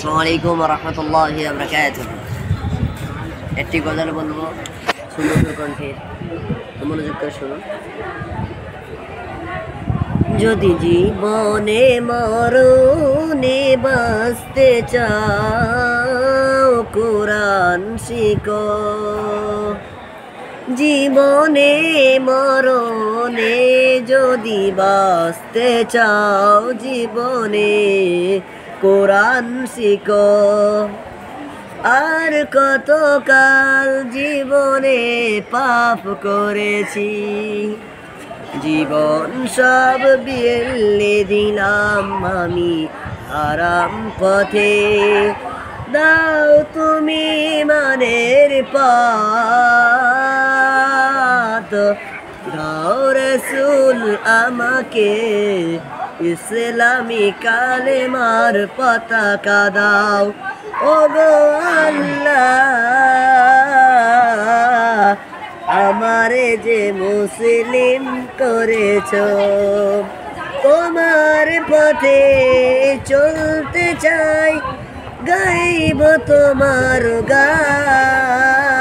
আসসালামু আলাইকুম ওয়া রাহমাতুল্লাহি ওয়া বারাকাতুহু। একটি গজল বলবো সুন্দর কণ্ঠে, মনোযোগ করে শুনুন। যদি জীবনে মরণে বাঁচতে চাও কোরআন শিখো, জীবনে মরণে যদি বাঁচতে চাও জীবনে কোরআন শিখো। আর কতকাল জীবনে পাপ করেছি, জীবন সব বিলে দিলাম আমি আরাম পথে। দাও তুমি মানের পথ, দাও রাসূল আমাকে ইসলামী কালেমার পতাকা দাও। ওগো আল্লাহ, আমারে যে মুসলিম করেছো, তোমার পথে চলতে চাই, গাইব তোমার গান।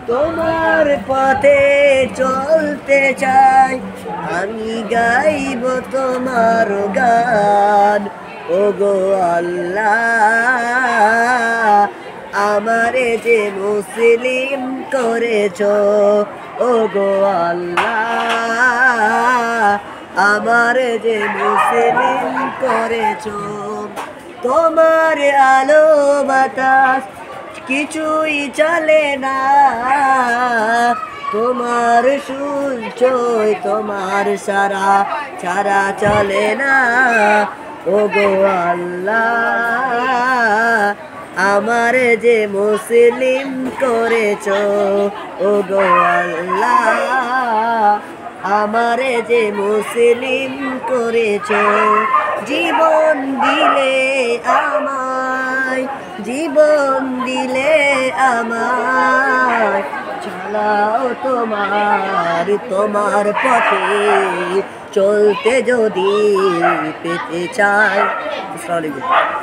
তোমার পথে চলতে চাই, আমি গাইব তোমার গান। ওগো আল্লাহ, আমারে যে মুসলিম করেছো, ওগো আল্লাহ, আমারে যে মুসলিম করেছো। তোমার আলো বাতাস কিছুই চলে না, তোমার সূর্যই তোমার সারা ছাড়া চলে না। ওগো আল্লাহ, আমার যে মুসলিম করেছো, ওগো আল্লাহ, আমারে যে মুসলিম করেছো। জীবন দিলে আমায়, জীবন দিলে আমায়, চালাও তোমার পথে চলতে যদি পেতে চাই। আসসালামু আলাইকুম।